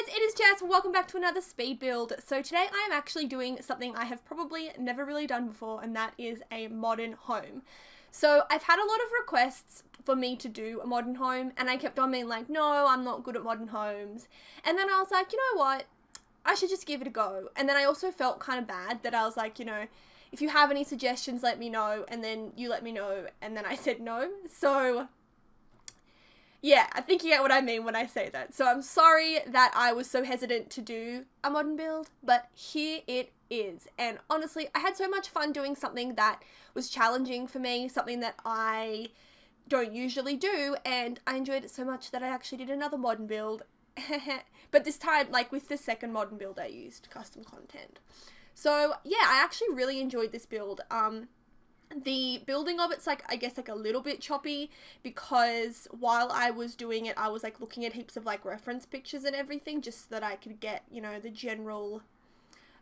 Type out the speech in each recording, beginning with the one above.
guys, it is Jess. Welcome back to another speed build. So today I am actually doing something I have probably never really done before, and that is a modern home. So I've had a lot of requests for me to do a modern home, and I kept on being like, no, I'm not good at modern homes. And then I was like, you know what? I should just give it a go. And then I also felt kind of bad that I was like, you know, if you have any suggestions, let me know. And then you let me know, and then I said no. So yeah, I think you get what I mean when I say that. So I'm sorry that I was so hesitant to do a modern build, but here it is. And honestly, I had so much fun doing something that was challenging for me, something that I don't usually do, and I enjoyed it so much that I actually did another modern build. But this time, like with the second modern build, I used custom content. So yeah, I actually really enjoyed this build. The building of it's like, I guess, like a little bit choppy because while I was doing it, I was like looking at heaps of like reference pictures and everything just so that I could get, you know, the general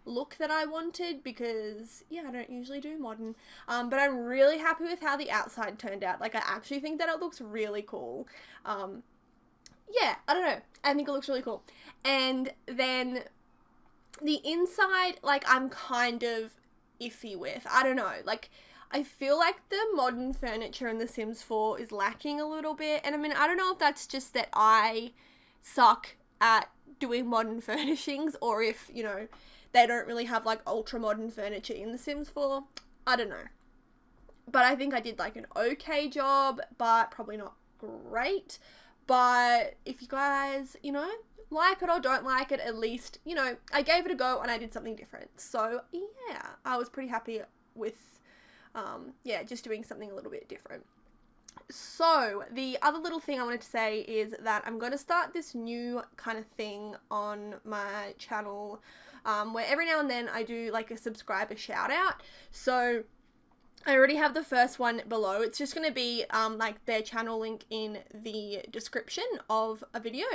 look that I wanted, because yeah, I don't usually do modern. But I'm really happy with how the outside turned out. Like, I actually think that it looks really cool. Yeah, I don't know. I think it looks really cool. And then the inside, like, I'm kind of iffy with. I don't know. Like, I feel like the modern furniture in The Sims 4 is lacking a little bit. And I mean, I don't know if that's just that I suck at doing modern furnishings, or if, you know, they don't really have like ultra modern furniture in The Sims 4. I don't know. But I think I did like an okay job, but probably not great. But if you guys, you know, like it or don't like it, at least, you know, I gave it a go and I did something different. So yeah, I was pretty happy with yeah, just doing something a little bit different. So the other little thing I wanted to say is that I'm going to start this new kind of thing on my channel, where every now and then I do like a subscriber shout out. So I already have the first one below. It's just going to be like their channel link in the description of a video,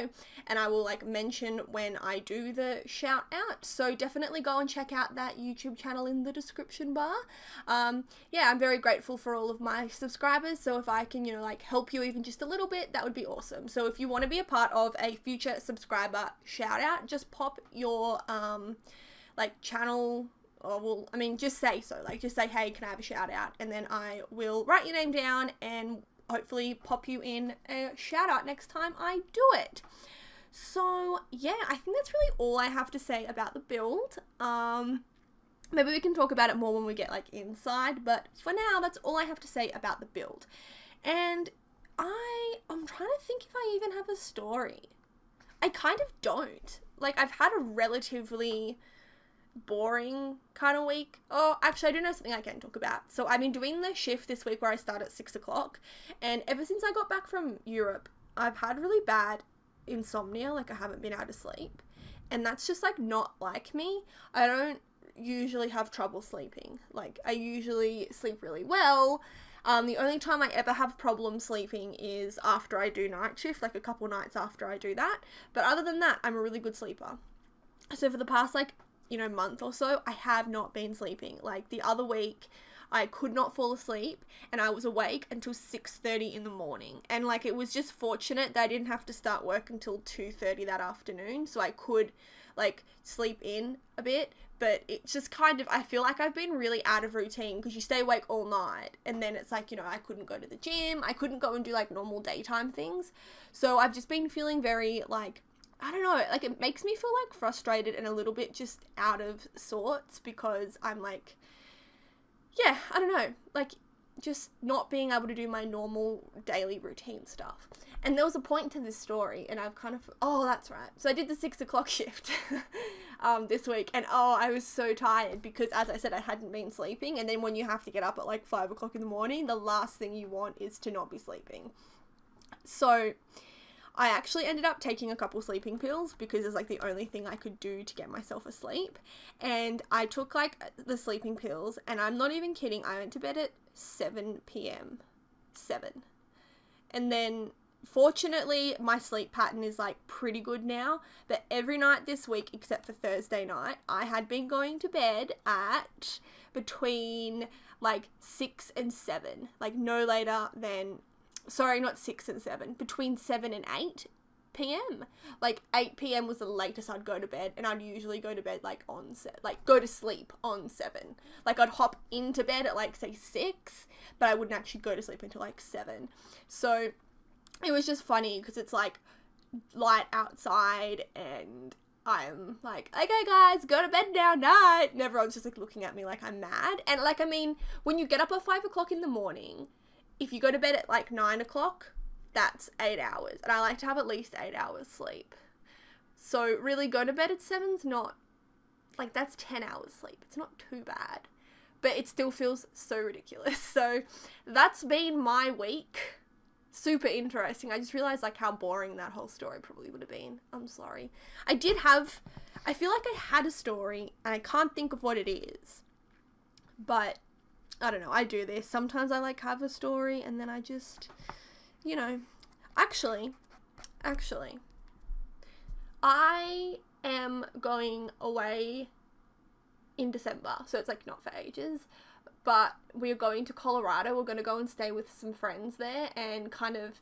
and I will like mention when I do the shout out. So definitely go and check out that YouTube channel in the description bar. Yeah, I'm very grateful for all of my subscribers. So if I can, you know, like help you even just a little bit, that would be awesome. So if you want to be a part of a future subscriber shout out, just pop your like channel, or well, I mean, just say so. Like, just say, hey, can I have a shout out? And then I will write your name down and hopefully pop you in a shout out next time I do it. So yeah, I think that's really all I have to say about the build. Maybe we can talk about it more when we get like inside, but for now, that's all I have to say about the build. And I'm trying to think if I even have a story. I kind of don't. Like, I've had a relatively boring kind of week. Oh, actually, I do know something I can talk about. So I've been doing the shift this week where I start at 6 o'clock, and ever since I got back from Europe, I've had really bad insomnia. Like, I haven't been able to sleep, and that's just like not like me. I don't usually have trouble sleeping. Like, I usually sleep really well. The only time I ever have problem sleeping is after I do night shift, like a couple nights after I do that. But other than that, I'm a really good sleeper. So for the past like, you know, month or so, I have not been sleeping. Like, the other week, I could not fall asleep, and I was awake until 6:30 in the morning. And like, it was just fortunate that I didn't have to start work until 2:30 that afternoon, so I could like sleep in a bit. But it's just kind of, I feel like I've been really out of routine, because you stay awake all night, and then it's like, you know, I couldn't go to the gym, I couldn't go and do like normal daytime things. So I've just been feeling very like, I don't know, like, it makes me feel like frustrated and a little bit just out of sorts, because I'm like, yeah, I don't know, like, just not being able to do my normal daily routine stuff. And there was a point to this story, and I've kind of, oh, that's right. So I did the 6 o'clock shift this week, and oh, I was so tired because, as I said, I hadn't been sleeping. And then when you have to get up at like 5 o'clock in the morning, the last thing you want is to not be sleeping. So I actually ended up taking a couple sleeping pills because it's like the only thing I could do to get myself asleep. And I took like the sleeping pills, and I'm not even kidding, I went to bed at 7 p.m. 7. And then fortunately my sleep pattern is like pretty good now, but every night this week except for Thursday night, I had been going to bed at between like 6 and 7, like no later than, sorry, not 6 and 7, between 7 and 8 p.m. Like 8 p.m. was the latest I'd go to bed, and I'd usually go to bed like go to sleep on 7. Like I'd hop into bed at like say 6, but I wouldn't actually go to sleep until like 7. So it was just funny because it's like light outside and I'm like, okay guys, go to bed now, night. And everyone's just like looking at me like I'm mad. And like, I mean, when you get up at 5 o'clock in the morning, if you go to bed at like 9 o'clock, that's 8 hours. And I like to have at least 8 hours sleep. So really go to bed at 7's not, like that's 10 hours sleep. It's not too bad, but it still feels so ridiculous. So that's been my week. Super interesting. I just realized like how boring that whole story probably would have been. I'm sorry. I feel like I had a story and I can't think of what it is, but I don't know. I do this. Sometimes I like have a story and then I just, you know, actually, I am going away in December. So it's like not for ages. But we're going to Colorado. We're going to go and stay with some friends there and kind of,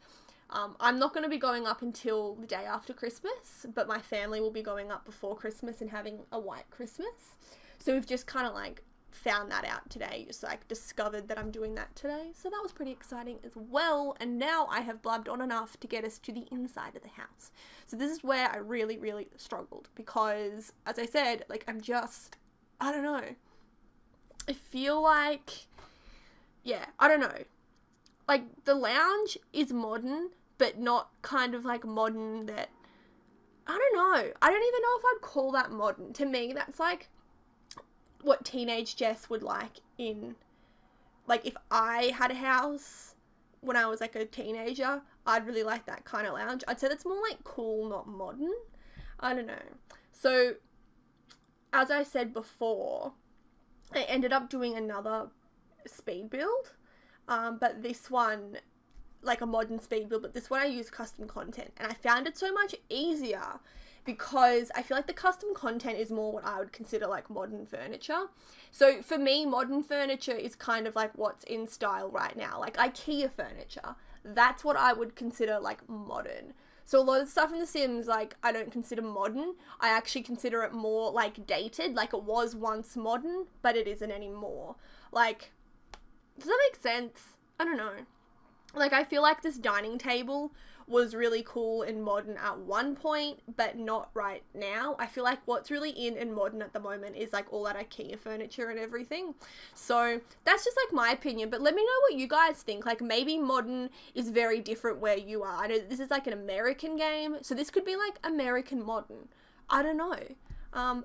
I'm not going to be going up until the day after Christmas, but my family will be going up before Christmas and having a white Christmas. So we've just kind of like found that out today, just like discovered that I'm doing that today. So that was pretty exciting as well. And now I have blabbed on enough to get us to the inside of the house. So this is where I really, really struggled because, as I said, like I don't know. I feel like, yeah, I don't know. Like, the lounge is modern, but not kind of like modern that, I don't know. I don't even know if I'd call that modern. To me, that's like what teenage Jess would like in, like, if I had a house when I was like a teenager, I'd really like that kind of lounge. I'd say that's more like cool, not modern. I don't know. So, as I said before, I ended up doing another speed build, but this one, like a modern speed build, but this one I use custom content, and I found it so much easier because I feel like the custom content is more what I would consider like modern furniture. So for me, modern furniture is kind of like what's in style right now, like IKEA furniture. That's what I would consider like modern. So a lot of stuff in The Sims, like, I don't consider modern. I actually consider it more, like, dated. Like, it was once modern, but it isn't anymore. Like, does that make sense? I don't know. Like, I feel like this dining table was really cool and modern at one point, but not right now. I feel like what's really in and modern at the moment is like all that IKEA furniture and everything. So that's just like my opinion, but let me know what you guys think. Like maybe modern is very different where you are. I know this is like an American game, so this could be like American modern. I don't know. I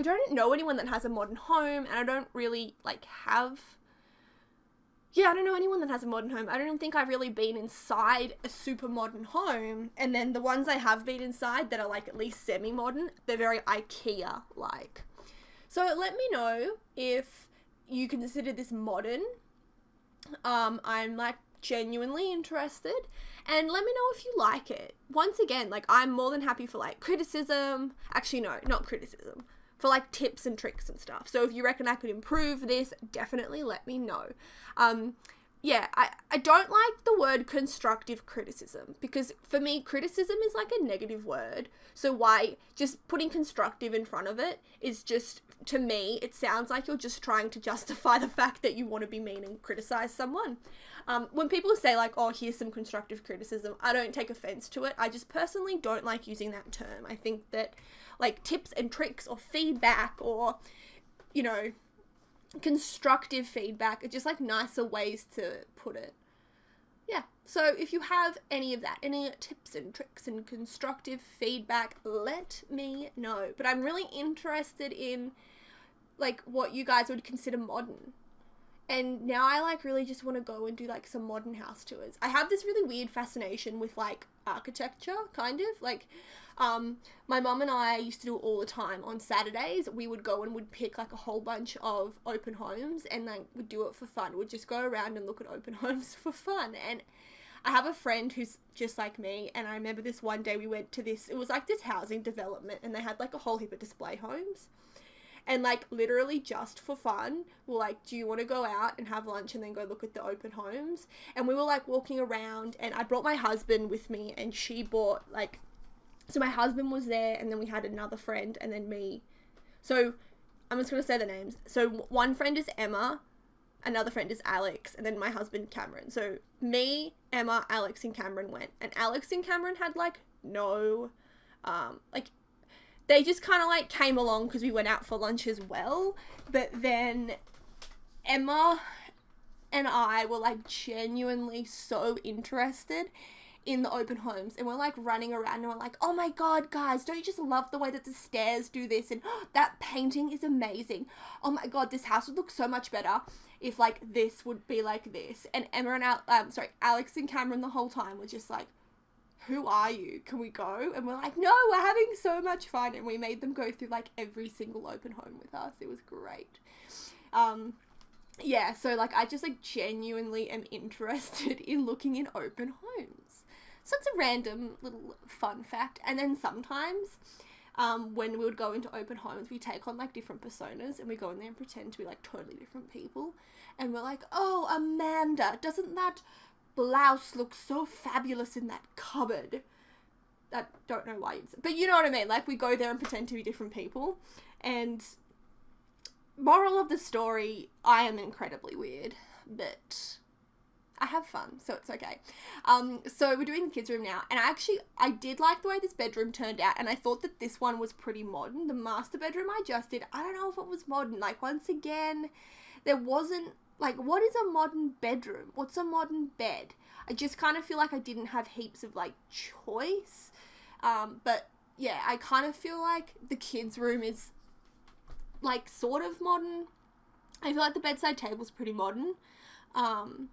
don't know anyone that has a modern home, and I don't really like have... Yeah, I don't know anyone that has a modern home. I don't think I've really been inside a super modern home. And then the ones I have been inside that are like at least semi-modern, they're very IKEA-like. So let me know if you consider this modern. I'm like genuinely interested. And let me know if you like it. Once again, like I'm more than happy for like criticism. Actually, no, not criticism. For like tips and tricks and stuff. So if you reckon I could improve this, definitely let me know. Yeah, I don't like the word constructive criticism because for me, criticism is like a negative word. So why just putting constructive in front of it is just, to me, it sounds like you're just trying to justify the fact that you want to be mean and criticize someone. When people say like, oh, here's some constructive criticism, I don't take offense to it. I just personally don't like using that term. I think that like tips and tricks or feedback or, you know, constructive feedback are just like nicer ways to put it. Yeah, so if you have any of that, any tips and tricks and constructive feedback, let me know. But I'm really interested in like what you guys would consider modern. And now I like really just want to go and do like some modern house tours. I have this really weird fascination with like architecture, kind of like my mum and I used to do it all the time. On Saturdays we would go and would pick like a whole bunch of open homes and like would do it for fun. We'd just go around and look at open homes for fun. And I have a friend who's just like me, and I remember this one day we went to this, it was like this housing development, and they had like a whole heap of display homes. And like literally just for fun, we're like, do you want to go out and have lunch and then go look at the open homes? And we were like walking around, and I brought my husband with me, and she bought like, so my husband was there, and then we had another friend, and then me. So I'm just going to say the names. So one friend is Emma, another friend is Alex, and then my husband Cameron. So me, Emma, Alex, and Cameron went. And Alex and Cameron had like no, like, they just kind of like came along because we went out for lunch as well. But then Emma and I were like genuinely so interested in the open homes, and we're like running around and we're like, oh my god, guys, don't you just love the way that the stairs do this, and that painting is amazing, oh my god, this house would look so much better if like this would be like this. And Emma and Alex and Cameron the whole time were just like, who are you, can we go? And we're like, no, we're having so much fun. And we made them go through like every single open home with us. It was great. Yeah, so like I just like genuinely am interested in looking in open homes. So it's a random little fun fact. And then sometimes when we would go into open homes, we take on like different personas, and we go in there and pretend to be like totally different people. And we're like, oh, Amanda, doesn't that blouse looks so fabulous in that cupboard? I don't know why, but you know what I mean. Like we go there and pretend to be different people. And moral of the story, I am incredibly weird, but I have fun, so it's okay. So we're doing the kids room now, and I did like the way this bedroom turned out, and I thought that this one was pretty modern. The master bedroom I just did, I don't know if it was modern. Like once again, there wasn't, like, what is a modern bedroom? What's a modern bed? I just kind of feel like I didn't have heaps of, like, choice. But, yeah, I kind of feel like the kids' room is, like, sort of modern. I feel like the bedside table's pretty modern. But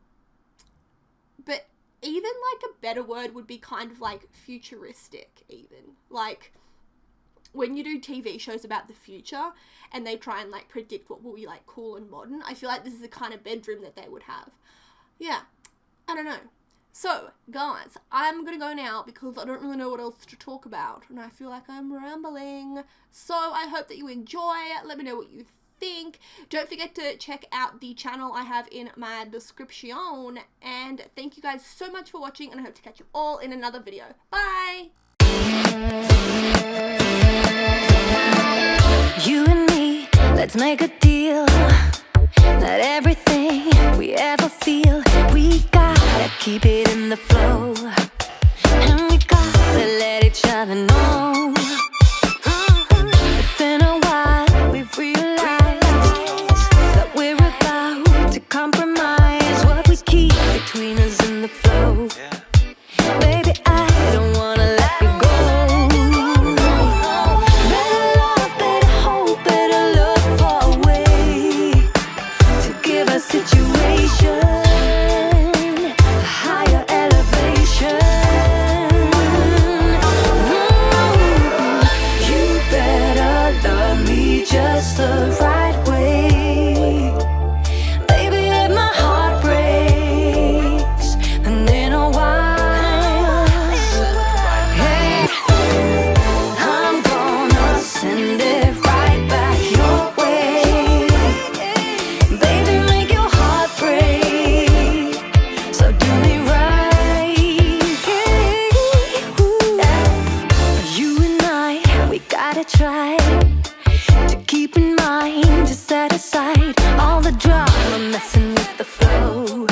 even, like, a better word would be kind of, like, futuristic, even. Like, when you do TV shows about the future and they try and like predict what will be like cool and modern, I feel like this is the kind of bedroom that they would have. Yeah, I don't know. So guys, I'm gonna go now because I don't really know what else to talk about, and I feel like I'm rambling. So I hope that you enjoy. Let me know what you think. Don't forget to check out the channel I have in my description, and thank you guys so much for watching, and I hope to catch you all in another video. Bye! You and me, let's make a deal that everything we ever feel, we gotta keep it in the flow, and we gotta let each other know. It's been a while, we've realized that we're about to compromise what we keep between us in the flow. Baby, I don't wanna let you go. Better love, better hope, better look for a way to give a situation a higher elevation. You better love me just the right way. Baby, if my heart breaks, and in a while I'm gonna send it right back your way. Baby, make your heart break, so do me right. You and I, we gotta try to keep in mind, to set aside all the drama messing with the flow,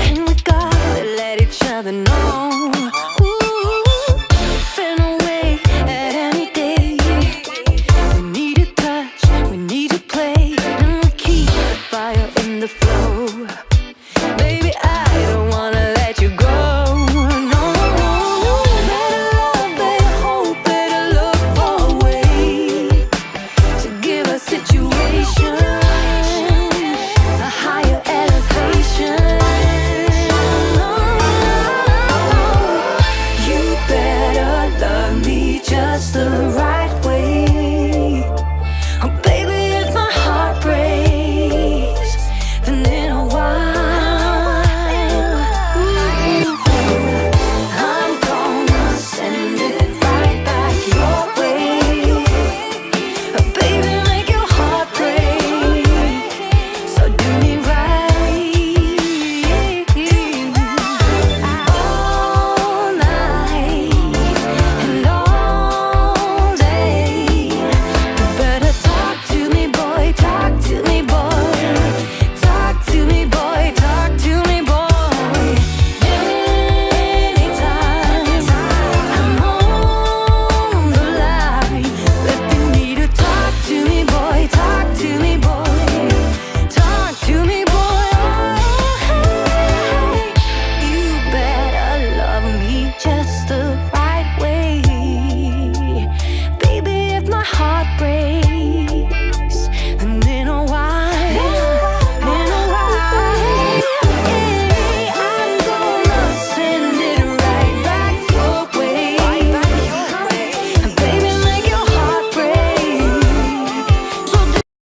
and we gotta let each other know. Been away at any day. We need to touch, we need to play, and we keep the fire in the flow. Baby, I don't wanna let you go. No, better love, better hope, better look for a way to give a situation a higher elevation. You better love me just the right